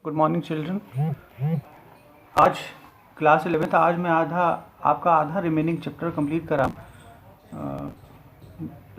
Good morning children. आज class 11th। आज मैं आपका आधा रिमेनिंग चैप्टर कंप्लीट करा।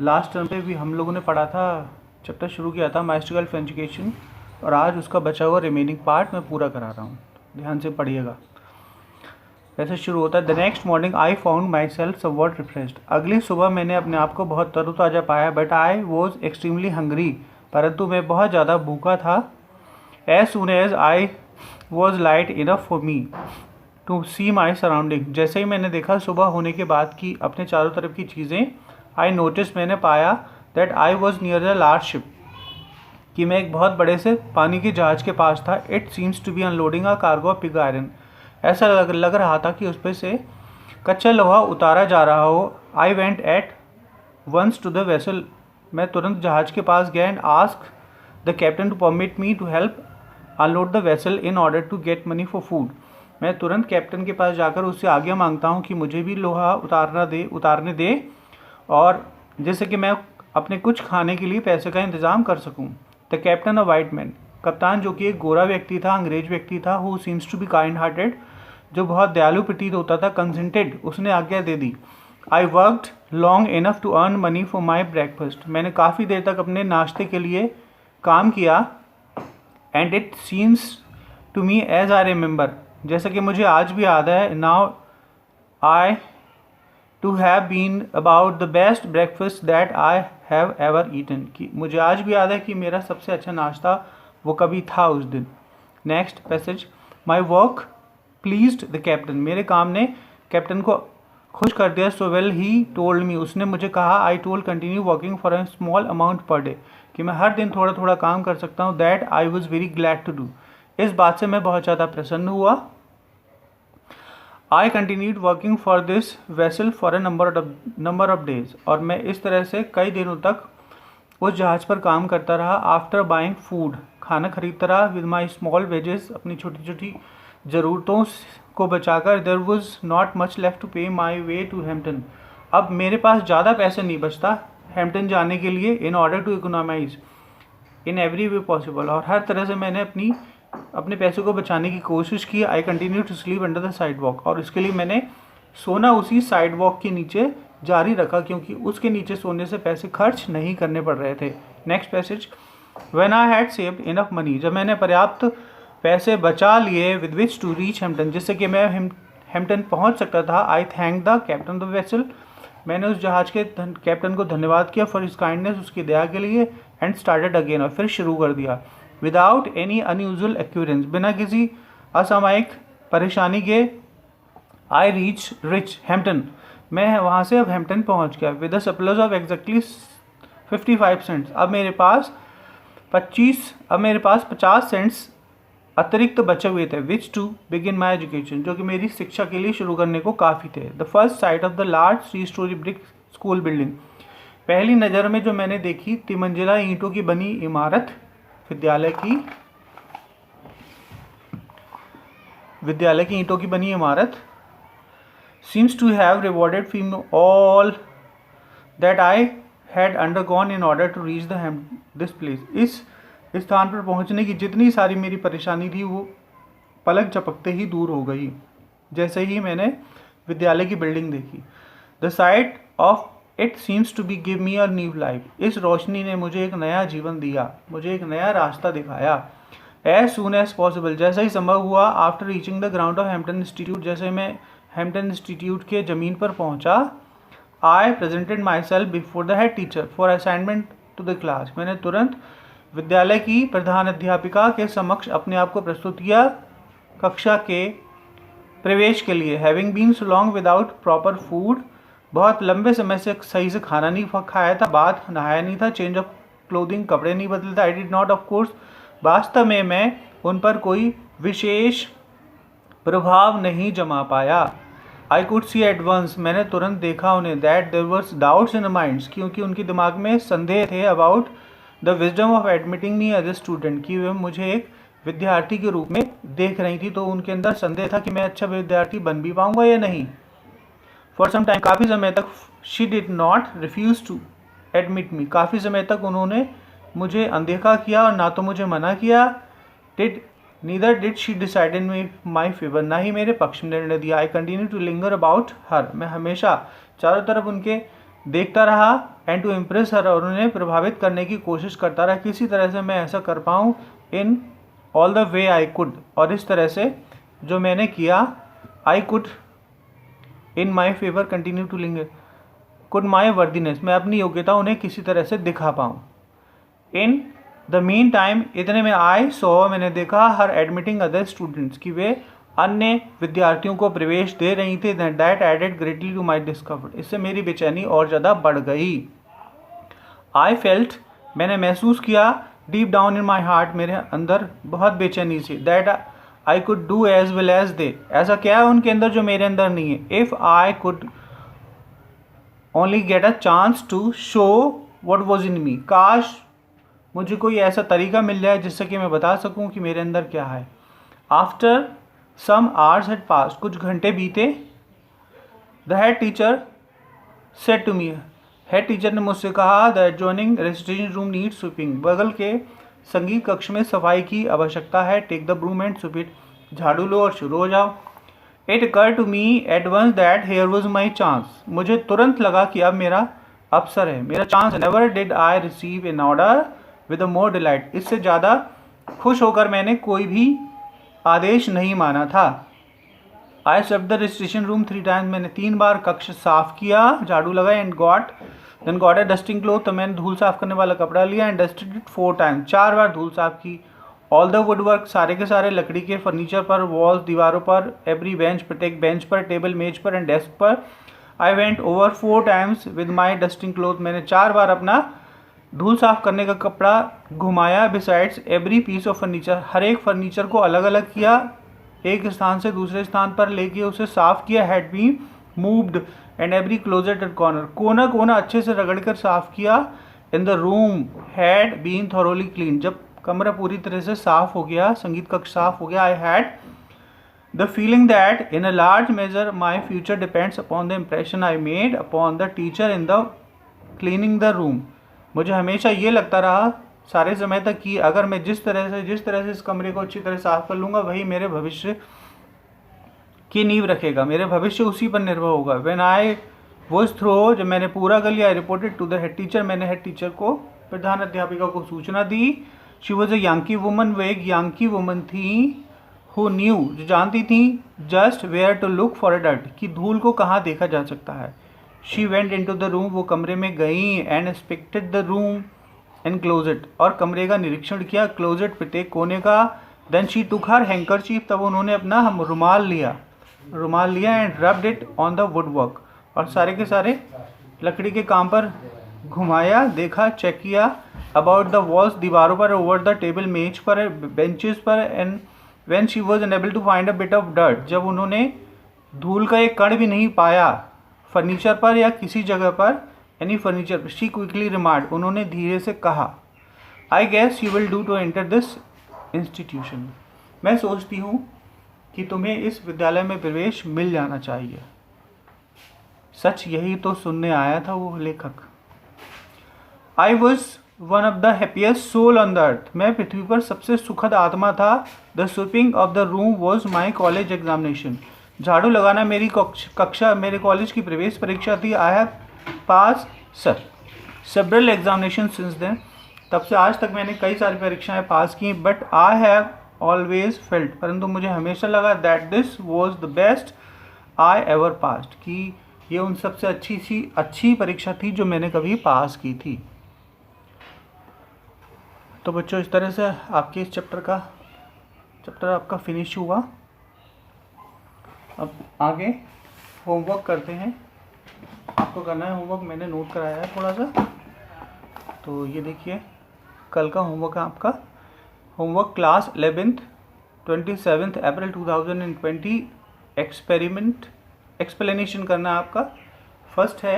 लास्ट टर्म पे भी हम लोगों ने पढ़ा था, चैप्टर शुरू किया था माइस्टिकल एजुकेशन, और आज उसका बचा हुआ रिमेनिंग पार्ट मैं पूरा करा रहा हूँ। ध्यान से पढ़िएगा। ऐसे शुरू होता है। The next morning I found my self somewhat refreshed. अगली सुबह मैंने अपने आप को बहुत तरोताज़ा पाया। But I was extremely hungry, परंतु मैं बहुत ज़्यादा भूखा था। As soon as I was light enough for me to see my surrounding, जैसे ही मैंने देखा सुबह होने के बाद की अपने चारों तरफ की चीज़ें, I noticed, मैंने पाया that I was near a large ship, कि मैं एक बहुत बड़े से पानी के जहाज़ के पास था। It seems to be unloading a cargo of pig iron, ऐसा लग रहा था कि उस पर से कच्चा लोहा उतारा जा रहा हो। I went at once to the vessel, मैं तुरंत जहाज़ के पास गया and asked the captain to permit me to help unload the vessel in order to get money for food. मैं तुरंत कैप्टन के पास जाकर उससे आज्ञा मांगता हूँ कि मुझे भी लोहा उतारने दे, और जैसे कि मैं अपने कुछ खाने के लिए पैसे का इंतज़ाम कर सकूँ। The captain a white man, कप्तान जो कि एक गोरा व्यक्ति था, अंग्रेज व्यक्ति था, who seems to be kind hearted, जो बहुत दयालु प्रतीत होता था, कंसेंटेड, उसने आज्ञा दे दी। I worked long enough to earn money for my breakfast, मैंने काफ़ी देर तक अपने नाश्ते के लिए काम किया। And it seems to me as I remember, जैसा कि मुझे आज भी याद है, now I to have been about the best breakfast that I have ever eaten, कि मुझे आज भी याद है कि मेरा सबसे अच्छा नाश्ता वो कभी था उस दिन। Next passage. My work pleased the captain, मेरे काम ने कैप्टन को खुश कर दिया। So well he told me, उसने मुझे कहा, I told continue working for a small amount per day, कि मैं हर दिन थोड़ा थोड़ा काम कर सकता हूँ। That I was very glad to do, इस बात से मैं बहुत ज़्यादा प्रसन्न हुआ। I continued working for this vessel for a number of days, और मैं इस तरह से कई दिनों तक उस जहाज़ पर काम करता रहा। आफ्टर बाइंग फूड, खाना खरीदता रहा। विद माई स्मॉल वेजेस, अपनी छोटी छोटी ज़रूरतों को बचाकर। There was not much left to pay my way to Hampton, अब मेरे पास ज़्यादा पैसे नहीं बचता हैम्पटन जाने के लिए। In order to economise in every way possible, और हर तरह से मैंने अपने पैसों को बचाने की कोशिश की। I continue to sleep under the sidewalk, और इसके लिए मैंने सोना उसी साइड वॉक के नीचे जारी रखा, क्योंकि उसके नीचे सोने से पैसे खर्च नहीं करने पड़ रहे थे। Next passage. When I had saved enough money, जब मैंने पर्याप्त पैसे बचा लिए with which to reach Hampton, जिससे कि मैं हैम्पटन पहुंच सकता था। I thank the captain of the vessel, मैंने उस जहाज़ के कैप्टन को धन्यवाद किया फॉर हिज काइंडनेस, उसकी दया के लिए। एंड स्टार्टेड अगेन, और फिर शुरू कर दिया। विदाउट एनी अनयूजुअल एक्यूरेंस, बिना किसी असामयिक परेशानी के। आई रीच रिच हैम्पटन, मैं वहाँ से अब हैम्पटन पहुँच गया। With the surplus of exactly 55 cents, अब मेरे पास 50 सेंट्स अतिरिक्त बचे हुए थे। Which to begin my education, जो कि मेरी शिक्षा के लिए शुरू करने को काफ़ी थे। The first sight of the large 3 story brick school building, पहली नज़र में जो मैंने देखी तिमंजिला ईंटों की बनी इमारत विद्यालय की ईंटों की बनी इमारत। Seems to have rewarded for me all that I had undergone in order to reach this place, इस स्थान पर पहुंचने की जितनी सारी मेरी परेशानी थी वो पलक झपकते ही दूर हो गई जैसे ही मैंने विद्यालय की बिल्डिंग देखी। The sight of it seems to be give me a new life, इस रोशनी ने मुझे एक नया जीवन दिया, मुझे एक नया रास्ता दिखाया। एज सून एज पॉसिबल, जैसा ही संभव हुआ। After reaching the ground of Hampton institute, जैसे मैं हैम्पटन इंस्टीट्यूट के ज़मीन पर पहुंचा। I presented myself before the head teacher for assignment to the class, मैंने तुरंत विद्यालय की प्रधान अध्यापिका के समक्ष अपने आप को प्रस्तुत किया कक्षा के प्रवेश के लिए। Having been so long without proper food, बहुत लंबे समय से सही से खाना नहीं खाया था, बाद नहाया नहीं था, चेंज ऑफ क्लोथिंग, कपड़े नहीं बदले थे। I did not of course, वास्तव में मैं उन पर कोई विशेष प्रभाव नहीं जमा पाया। I could see at once, मैंने तुरंत देखा उन्हें। That there was doubts in minds, क्योंकि उनके दिमाग में संदेह थे। About the wisdom of admitting me as a student, कि वे मुझे एक विद्यार्थी के रूप में देख रही थी, तो उनके अंदर संदेह था कि मैं अच्छा विद्यार्थी बन भी पाऊंगा या नहीं। फॉर सम टाइम, काफ़ी समय तक। She did not refuse to admit me, काफ़ी समय तक उन्होंने मुझे अनदेखा किया और ना तो मुझे मना किया। Did neither did she decide in my favour, ना ही मेरे पक्ष में निर्णय दिया। I continue to linger about her, मैं हमेशा चारों तरफ उनके देखता रहा। एंड टू इम्प्रेस हर, और उन्हें प्रभावित करने की कोशिश करता रहा किसी तरह से मैं ऐसा कर पाऊँ। In all the way I could, और इस तरह से जो मैंने किया। I could in my favour continue to linger, could my worthiness, मैं अपनी योग्यता उन्हें किसी तरह से दिखा पाऊँ। इन द मीन टाइम, इतने में आई सो, मैंने देखा हर एडमिटिंग अदर स्टूडेंट्स, कि वे अन्य विद्यार्थियों को प्रवेश दे रही थी। That added greatly to my discomfort, इससे मेरी बेचैनी और ज़्यादा बढ़ गई। आई फेल्ट, मैंने महसूस किया। Deep down in my heart, मेरे अंदर बहुत बेचैनी सी। That I could do as well as they, ऐसा क्या है उनके अंदर जो मेरे अंदर नहीं है। If I could only get a chance to show what was in me, काश मुझे कोई ऐसा तरीका मिल जाए जिससे कि मैं बता सकूं कि मेरे अंदर क्या है। After some hours had passed, कुछ घंटे बीते। The head teacher said to me, head teacher ने मुझसे कहा, the adjoining recitation room need sweeping, बगल के संगीत कक्ष में सफाई की आवश्यकता है। Take the broom and sweep it, झाड़ू लो और शुरू हो जाओ। It occur to me at once that here was my chance, मुझे तुरंत लगा कि अब मेरा अवसर है, मेरा chance. Never did I receive an order with a more delight, इससे ज़्यादा खुश होकर मैंने कोई भी आदेश नहीं माना था। I swept the recitation room 3 times, मैंने 3 बार कक्ष साफ किया, झाड़ू लगाया। And then got a dusting cloth, तो मैंने धूल साफ करने वाला कपड़ा लिया। एंड डस्टेड इट 4 टाइम्स, 4 बार धूल साफ की। ऑल द वुड वर्क, सारे के सारे लकड़ी के फर्नीचर पर, वॉल्स दीवारों पर, एवरी बेंच, प्रत्येक बेंच पर, टेबल मेज पर, एंड डेस्क पर। I went over 4 times with my dusting cloth, मैंने 4 बार अपना धूल साफ करने का कपड़ा घुमाया। Besides every piece of furniture, हर एक फर्नीचर को अलग अलग किया, एक स्थान से दूसरे स्थान पर लेके उसे साफ किया। Had be moved and every closet and corner, कोना कोना अच्छे से रगड़कर साफ किया। In the room had been thoroughly clean, जब कमरा पूरी तरह से साफ हो गया, संगीत कक्ष साफ हो गया। I had the feeling that in a large measure my future depends upon the impression I made upon the teacher in the cleaning the room, मुझे हमेशा ये लगता रहा सारे समय तक कि अगर मैं जिस तरह से इस कमरे को अच्छी तरह साफ कर लूँगा, वही मेरे भविष्य की नींव रखेगा, मेरे भविष्य उसी पर निर्भर होगा। व्हेन आई वॉज थ्रो, जब मैंने पूरा कर लिया, I reported to the head teacher, मैंने हेड टीचर को, प्रधान अध्यापिका को सूचना दी। She was a Yankee woman, वो एक यांकी वुमन थी। हु न्यू, जो जानती थी, just where to look for a dirt, कि धूल को कहाँ देखा जा सकता है। She went into the room, वो कमरे में गई। And inspected the room and closet, और कमरे का निरीक्षण किया, क्लोजेट प्रत्येक कोने का। Then she took her handkerchief, तब उन्होंने अपना रुमाल लिया and rubbed it on the woodwork, और सारे के सारे लकड़ी के काम पर घुमाया, देखा, चेक किया। अबाउट द वॉल्स, दीवारों पर, ओवर द टेबल, मेज पर, बेंचेस पर। And when she was unable to find a bit of dirt, जब उन्होंने धूल का एक कण भी नहीं पाया फर्नीचर पर या किसी जगह पर, यानी फर्नीचर पर, शी क्विकली रिमार्क्ड, उन्होंने धीरे से कहा, I guess you will do to enter this institution, मैं सोचती हूँ कि तुम्हें इस विद्यालय में प्रवेश मिल जाना चाहिए। सच यही तो सुनने आया था वो लेखक। I was one of the happiest soul on the earth, मैं पृथ्वी पर सबसे सुखद आत्मा था। The sweeping of the room was my college examination, झाड़ू लगाना मेरी कक्षा, मेरे कॉलेज की प्रवेश परीक्षा थी। I have pass several examination since then, तब से आज तक मैंने कई सारी परीक्षाएं पास की। But I have always felt, परंतु मुझे हमेशा लगा that this was the best I ever passed, कि ये उन सबसे अच्छी परीक्षा थी जो मैंने कभी पास की थी। तो बच्चों, इस तरह से आपके इस चैप्टर आपका फिनिश हुआ। अब आगे होमवर्क करते हैं। आपको करना है होमवर्क, मैंने नोट कराया है थोड़ा सा, तो ये देखिए कल का होमवर्क है आपका। होमवर्क क्लास 11th 27 अप्रैल 2020 एक्सप्लेनेशन करना है आपका। फर्स्ट है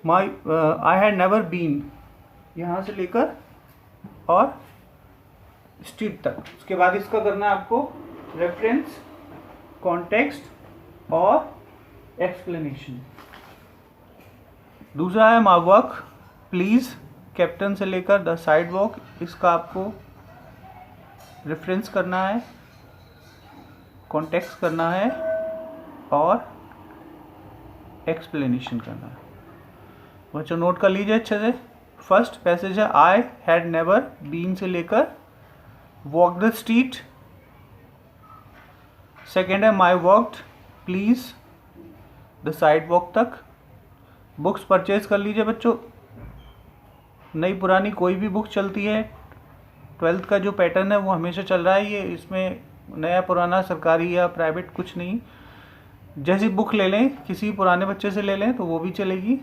आई हैड नेवर बीन, यहाँ से लेकर और स्ट्रीट तक। उसके बाद इसका करना है आपको रेफरेंस, कॉन्टेक्स्ट और एक्सप्लेनेशन। दूसरा है माई वर्क प्लीज कैप्टन से लेकर द साइड वॉक, इसका आपको रेफरेंस करना है, कॉन्टेक्स्ट करना है और एक्सप्लेनेशन करना है। बच्चों नोट कर लीजिए अच्छे से। फर्स्ट पैसेज है आई हैड नेवर बीन से लेकर वॉक द स्ट्रीट। सेकेंड है my walked please the sidewalk तक। बुक्स परचेज कर लीजिए बच्चों, नई पुरानी कोई भी बुक चलती है। 12th का जो पैटर्न है वो हमेशा चल रहा है, ये इसमें नया पुराना सरकारी या प्राइवेट कुछ नहीं। जैसी बुक ले लें, किसी पुराने बच्चे से ले लें तो वो भी चलेगी।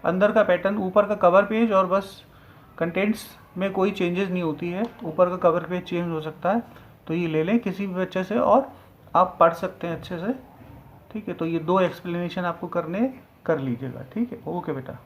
अंदर का पैटर्न, ऊपर का कवर पेज और बस कंटेंट्स में कोई चेंजेस नहीं होती है, ऊपर का कवर पेज चेंज हो सकता है। तो ये ले लें किसी भी बच्चे से और आप पढ़ सकते हैं अच्छे से। ठीक है, तो ये 2 एक्सप्लेनेशन आपको कर लीजिएगा। ठीक है, ओके बेटा।